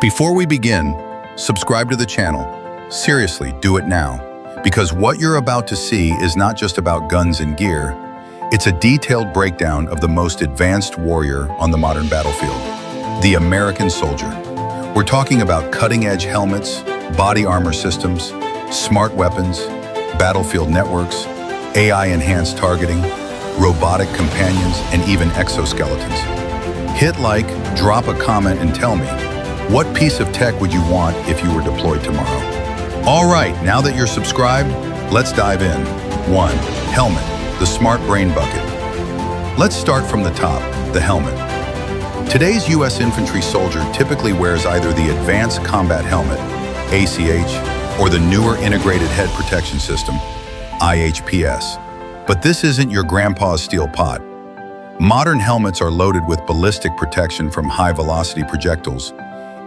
Before we begin, subscribe to the channel. Seriously, do it now. Because what you're about to see is not just about guns and gear, it's a detailed breakdown of the most advanced warrior on the modern battlefield, the American soldier. We're talking about cutting-edge helmets, body armor systems, smart weapons, battlefield networks, AI-enhanced targeting, robotic companions, and even exoskeletons. Hit like, drop a comment, and tell me, what piece of tech would you want if you were deployed tomorrow? All right, now that you're subscribed, let's dive in. 1. Helmet, the smart brain bucket. Let's start from the top, the helmet. Today's U.S. infantry soldier typically wears either the Advanced Combat Helmet, ACH, or the newer Integrated Head Protection System, IHPS. But this isn't your grandpa's steel pot. Modern helmets are loaded with ballistic protection from high-velocity projectiles,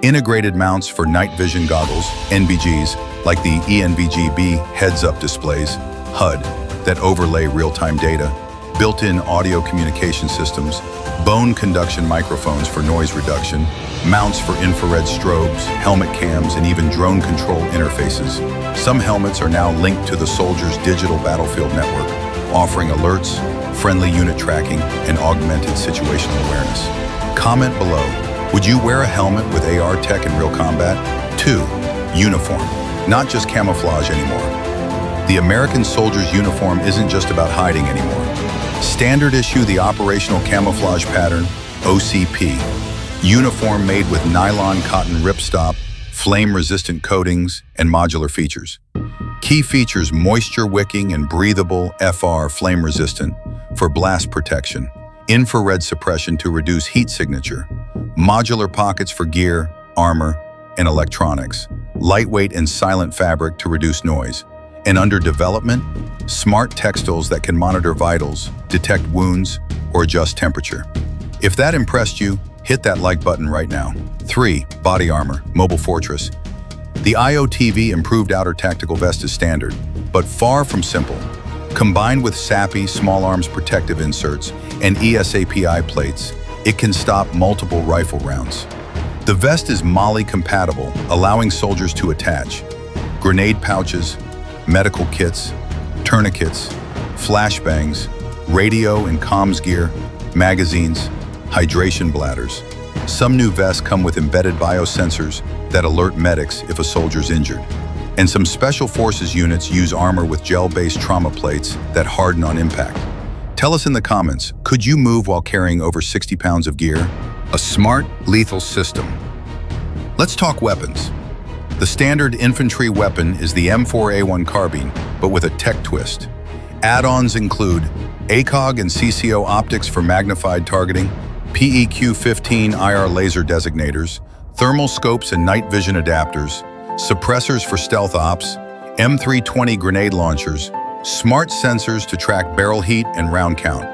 integrated mounts for night vision goggles, NVGs, like the ENVG-B heads-up displays, HUD, that overlay real-time data, built-in audio communication systems, bone conduction microphones for noise reduction, mounts for infrared strobes, helmet cams, and even drone control interfaces. Some helmets are now linked to the soldier's digital battlefield network, offering alerts, friendly unit tracking, and augmented situational awareness. Comment below. Would you wear a helmet with AR tech in real combat? 2. Uniform. Not just camouflage anymore. The American soldier's uniform isn't just about hiding anymore. Standard issue the Operational Camouflage Pattern, OCP. Uniform made with nylon cotton ripstop, flame-resistant coatings, and modular features. Key features: moisture-wicking and breathable FR flame-resistant for blast protection, infrared suppression to reduce heat signature, modular pockets for gear, armor, and electronics, lightweight and silent fabric to reduce noise, and under development, smart textiles that can monitor vitals, detect wounds, or adjust temperature. If that impressed you, hit that like button right now. 3. Body armor, Mobile Fortress. The IOTV Improved Outer Tactical Vest is standard, but far from simple. Combined with SAPI small arms protective inserts and ESAPI plates, it can stop multiple rifle rounds. The vest is MOLLE compatible, allowing soldiers to attach grenade pouches, medical kits, tourniquets, flashbangs, radio and comms gear, magazines, hydration bladders. Some new vests come with embedded biosensors that alert medics if a soldier's injured. And some special forces units use armor with gel-based trauma plates that harden on impact. Tell us in the comments, could you move while carrying over 60 pounds of gear? A smart, lethal system. Let's talk weapons. The standard infantry weapon is the M4A1 carbine, but with a tech twist. Add-ons include ACOG and CCO optics for magnified targeting, PEQ-15 IR laser designators, thermal scopes and night vision adapters, suppressors for stealth ops, M320 grenade launchers, smart sensors to track barrel heat and round count.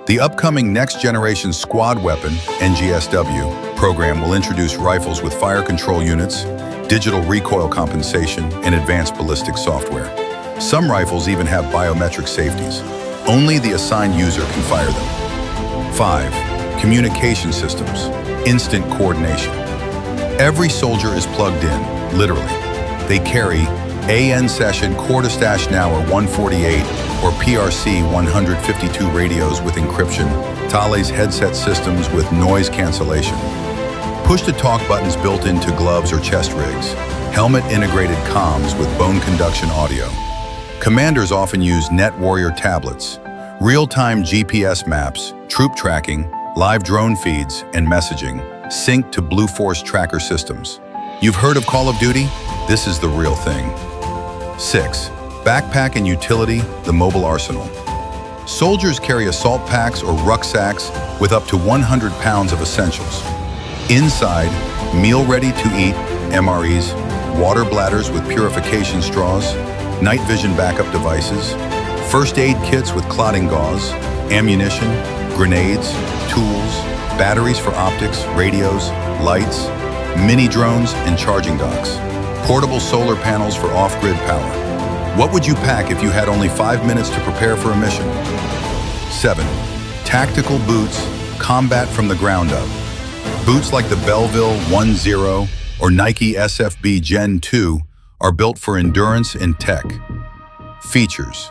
The upcoming Next Generation Squad Weapon (NGSW) program will introduce rifles with fire control units, digital recoil compensation, and advanced ballistic software. Some rifles even have biometric safeties. Only the assigned user can fire them. 5. Communication systems, instant coordination. Every soldier is plugged in, literally. They carry AN Session Core-to-Stash Now or 148 or PRC 152 radios with encryption, Thales headset systems with noise cancellation, push-to-talk buttons built into gloves or chest rigs, helmet-integrated comms with bone conduction audio. Commanders often use Net Warrior tablets, real-time GPS maps, troop tracking, live drone feeds, and messaging, synced to Blue Force tracker systems. You've heard of Call of Duty? This is the real thing. 6. Backpack and utility, the mobile arsenal. Soldiers carry assault packs or rucksacks with up to 100 pounds of essentials. Inside, meal-ready-to-eat MREs, water bladders with purification straws, night vision backup devices, first aid kits with clotting gauze, ammunition, grenades, tools, batteries for optics, radios, lights, mini drones, and charging docks, portable solar panels for off-grid power. What would you pack if you had only 5 minutes to prepare for a mission? 7. Tactical boots, combat from the ground up. Boots like the Belleville 1-0 or Nike SFB Gen 2 are built for endurance and tech. Features: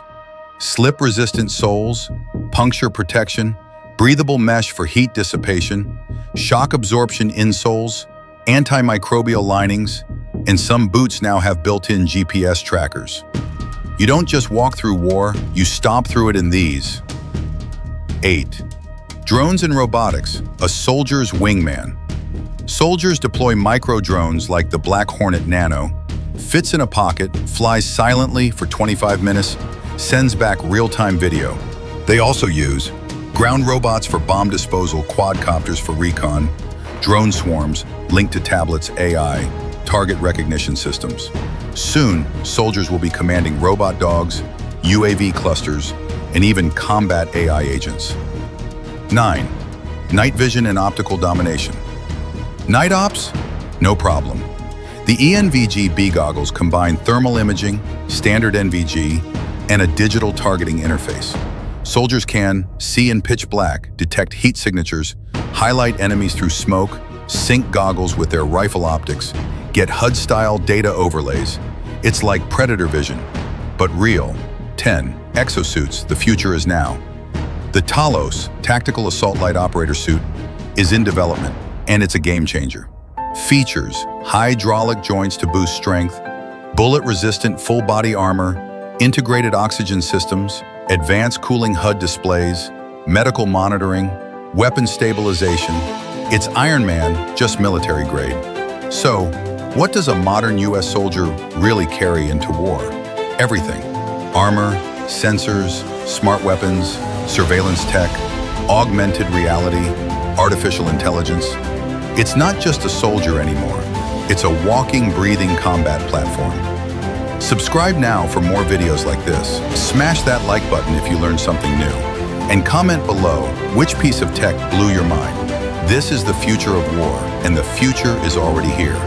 slip-resistant soles, puncture protection, breathable mesh for heat dissipation, shock absorption insoles, antimicrobial linings, and some boots now have built-in GPS trackers. You don't just walk through war, you stomp through it in these. 8. Drones and robotics, a soldier's wingman. Soldiers deploy micro-drones like the Black Hornet Nano, fits in a pocket, flies silently for 25 minutes, sends back real-time video. They also use ground robots for bomb disposal, quadcopters for recon, drone swarms linked to tablets, AI, target recognition systems. Soon, soldiers will be commanding robot dogs, UAV clusters, and even combat AI agents. 9. Night vision and optical domination. Night ops? No problem. The ENVG-B goggles combine thermal imaging, standard NVG, and a digital targeting interface. Soldiers can see in pitch black, detect heat signatures, highlight enemies through smoke, sync goggles with their rifle optics, get HUD-style data overlays. It's like Predator vision, but real. 10. Exosuits, the future is now. The Talos, Tactical Assault Light Operator Suit, is in development, and it's a game changer. Features: hydraulic joints to boost strength, bullet-resistant full-body armor, integrated oxygen systems, advanced cooling HUD displays, medical monitoring, weapon stabilization. It's Iron Man, just military grade. So, what does a modern US soldier really carry into war? Everything. Armor, sensors, smart weapons, surveillance tech, augmented reality, artificial intelligence. It's not just a soldier anymore. It's a walking, breathing combat platform. Subscribe now for more videos like this. Smash that like button if you learned something new. And comment below which piece of tech blew your mind. This is the future of war, and the future is already here.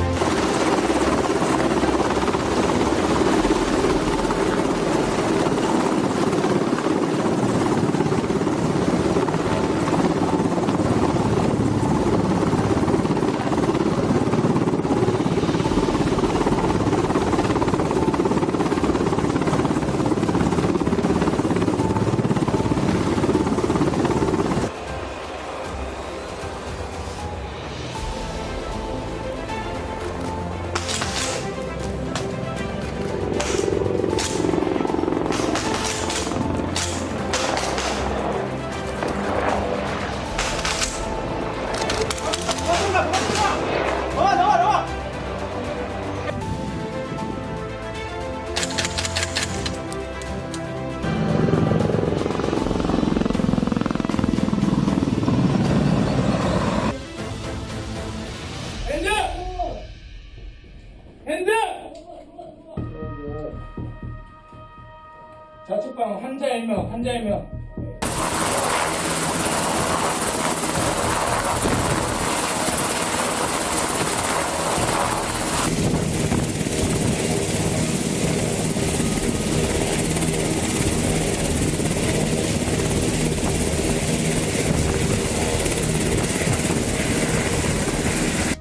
좌측방 환자 1명, 환자 1명.